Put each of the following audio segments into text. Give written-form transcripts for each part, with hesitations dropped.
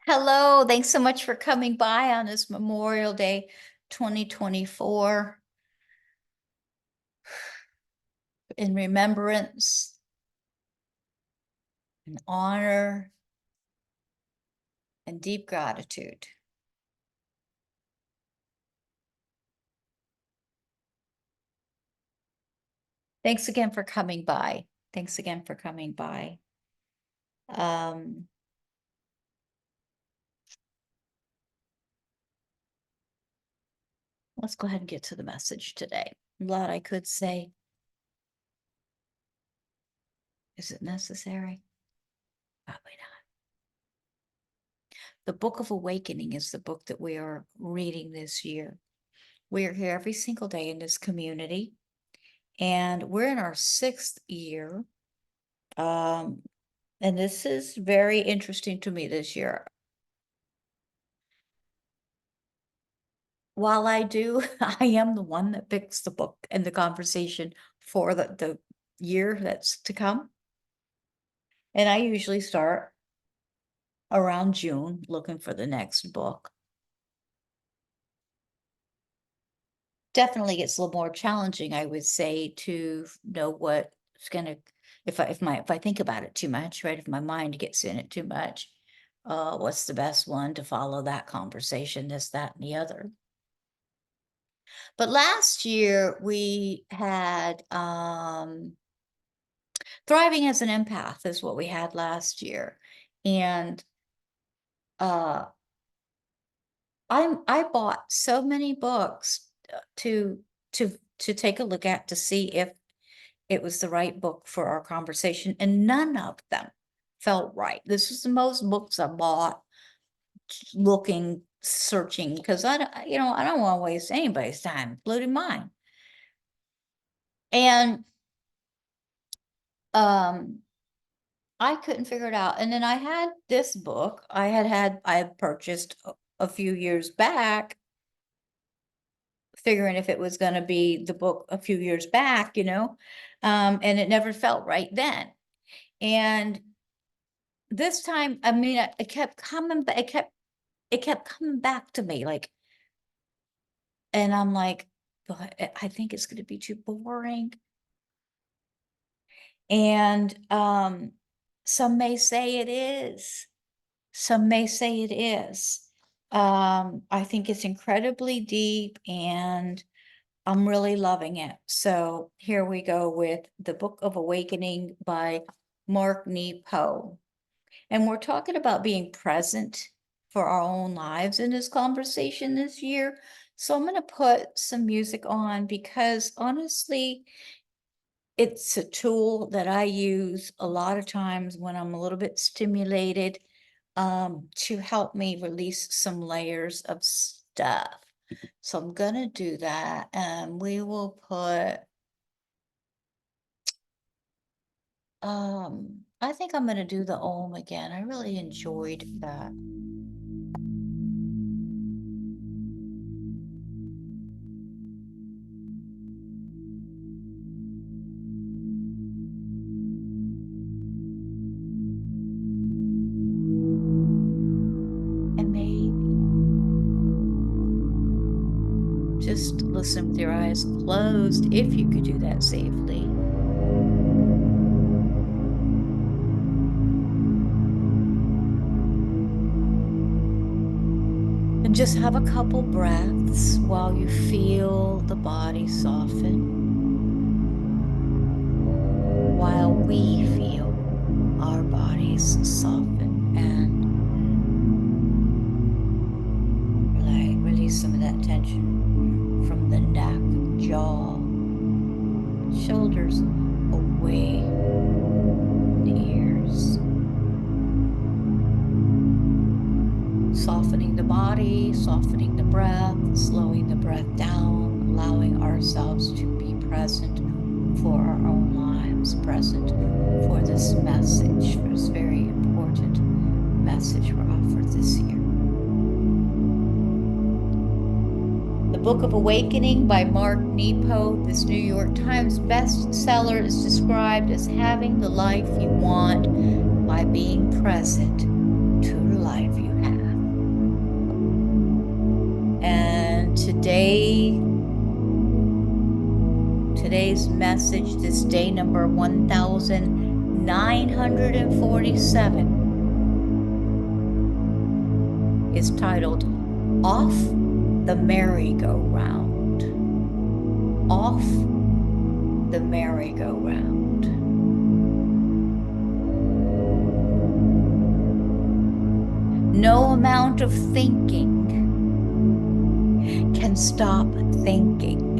Hello, thanks so much for coming by on this Memorial Day 2024 in remembrance and honor and deep gratitude. Thanks again for coming by. Thanks again for coming by. Let's go ahead and get to the message today. A lot I could say. Is it necessary? Probably not. The Book of Awakening is the book that we are reading this year. We are here every single day in this community, and we're in our 6th year. And this is very interesting to me this year. While I do, I am the one that picks the book and the conversation for the year that's to come. And I usually start around June looking for the next book. Definitely gets a little more challenging, I would say, to know what's gonna, if I think about it too much, right? If my mind gets in it too much, what's the best one to follow that conversation, this, that, and the other. But last year we had Thriving as an Empath is what we had last year. And I bought so many books to take a look at to see if it was the right book for our conversation, and none of them felt right. This is the most books I bought looking, searching, because I don't want to waste anybody's time, including mine. And I couldn't figure it out. And then I had this book I had purchased a few years back, figuring if it was going to be the book a few years back, and it never felt right then. And this time, I mean, it kept coming back. It kept coming back to me, like, and I'm like, but I think it's going to be too boring. And some may say it is. Some may say it is. I think it's incredibly deep, and I'm really loving it. So here we go with the Book of Awakening by Mark Nepo. And we're talking about being present for our own lives in this conversation this year. So I'm going to put some music on because honestly, it's a tool that I use a lot of times when I'm a little bit stimulated, to help me release some layers of stuff. So I'm gonna do that, and we will put, I think I'm gonna do the Om again. I really enjoyed that. And maybe just listen with your eyes closed if you could do that safely. And just have a couple breaths while you feel the body soften, while we feel our bodies soften and release some of that tension from the neck, jaw, shoulders away from the ears. Softening the body, softening the breath, slowing the breath down, allowing ourselves to be present for our own lives, present for this message, for this very important message we're offered this year. The Book of Awakening by Mark Nepo, this New York Times bestseller, is described as having the life you want by being present to the life you have. today's message, this day number 1947, is titled Off the Merry-Go-Round. Off the merry-go-round. No amount of thinking can stop thinking.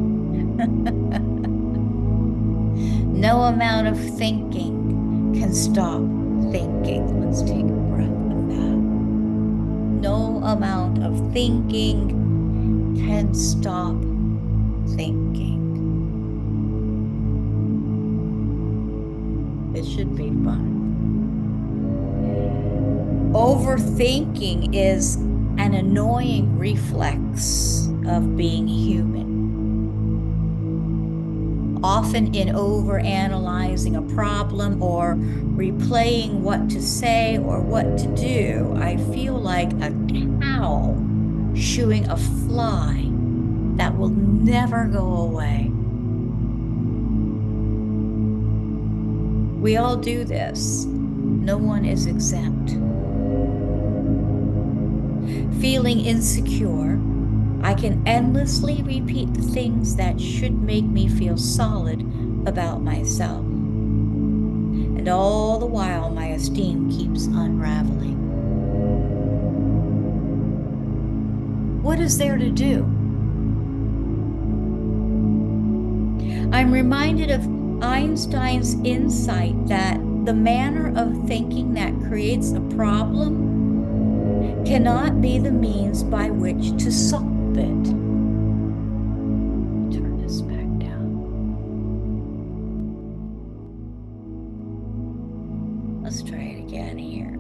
No amount of thinking can stop thinking. Let's take a breath with that. No amount of thinking can stop thinking. It should be fun. Overthinking is an annoying reflex of being human. Often in overanalyzing a problem or replaying what to say or what to do, I feel like a cow shooing a fly that will never go away. We all do this. No one is exempt. Feeling insecure, I can endlessly repeat the things that should make me feel solid about myself. And all the while, my esteem keeps unraveling. What is there to do? I'm reminded of Einstein's insight that the manner of thinking that creates a problem cannot be the means by which to solve it. Turn this back down. Let's try it again here.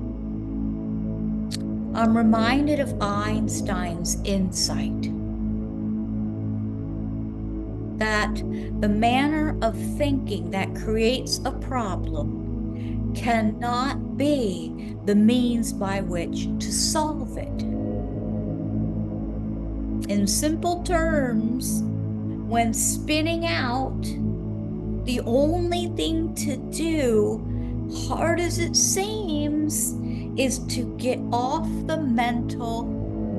I'm reminded of Einstein's insight that the manner of thinking that creates a problem cannot be the means by which to solve it. In simple terms, when spinning out, the only thing to do, hard as it seems, is to get off the mental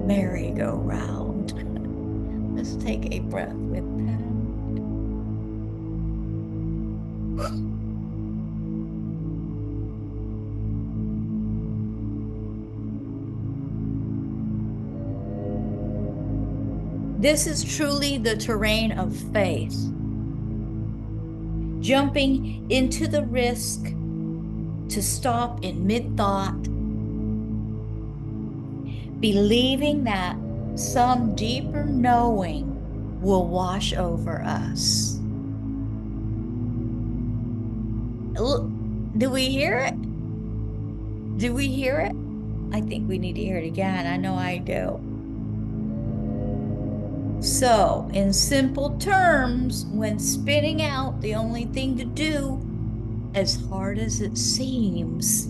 merry-go-round. Let's take a breath with that. This is truly the terrain of faith. Jumping into the risk to stop in mid-thought, believing that some deeper knowing will wash over us. Do we hear it? Do we hear it? I think we need to hear it again. I know I do. So, in simple terms, when spinning out, the only thing to do, as hard as it seems,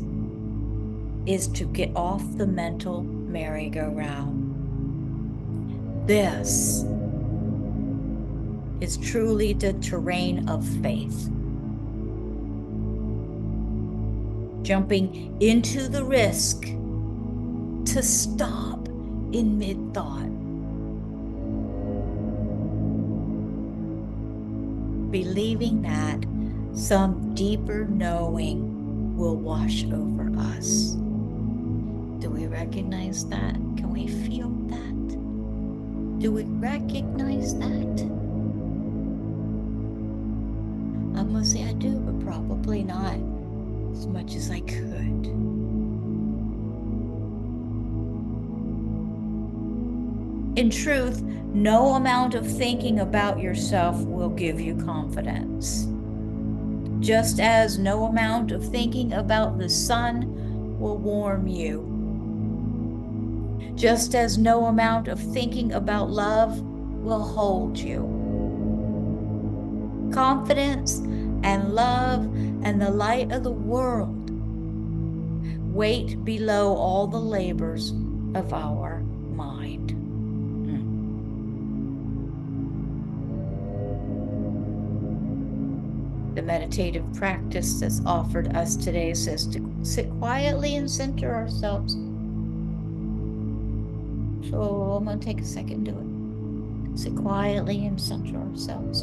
is to get off the mental merry-go-round. This is truly the terrain of faith. Jumping into the risk to stop in mid-thought. Believing that some deeper knowing will wash over us. Do we recognize that? Can we feel that? Do we recognize that? I'm gonna say I do, but probably not as much as I could. In truth, no amount of thinking about yourself will give you confidence. Just as no amount of thinking about the sun will warm you. Just as no amount of thinking about love will hold you. Confidence and love and the light of the world wait below all the labors of our mind. The meditative practice that's offered us today says to sit quietly and center ourselves. So I'm going to take a second to do it. Sit quietly and center ourselves.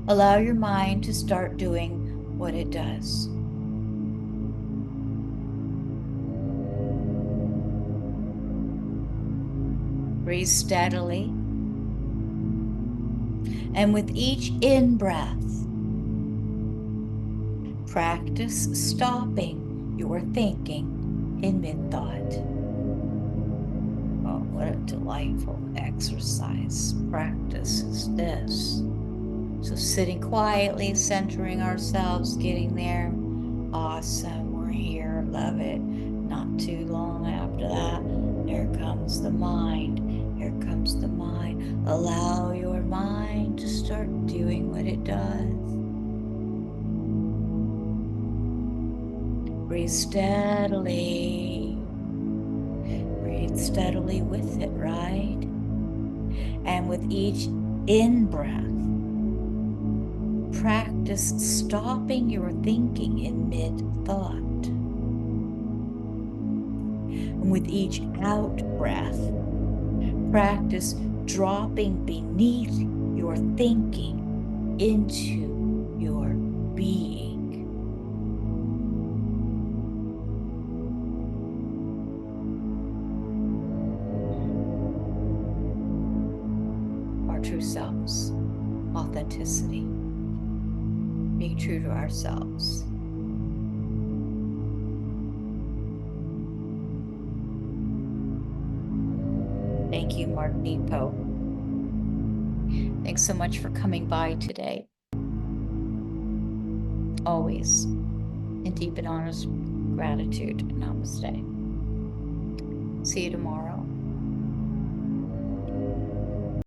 Allow your mind to start doing what it does. Breathe steadily. And with each in-breath, practice stopping your thinking in mid-thought. Oh, what a delightful exercise practice is this. So sitting quietly, centering ourselves, getting there. Awesome, we're here, love it. Not too long after that, here comes the mind. Here comes the mind. Allow your mind to start doing what it does. Breathe steadily. Breathe steadily with it, right? And with each in-breath, practice stopping your thinking in mid-thought. And with each out-breath, practice dropping beneath your thinking into your being. Our true selves, authenticity, being true to ourselves. Thank you, Mark Nepo. Thanks so much for coming by today. Always in deep and honest gratitude. Namaste. See you tomorrow.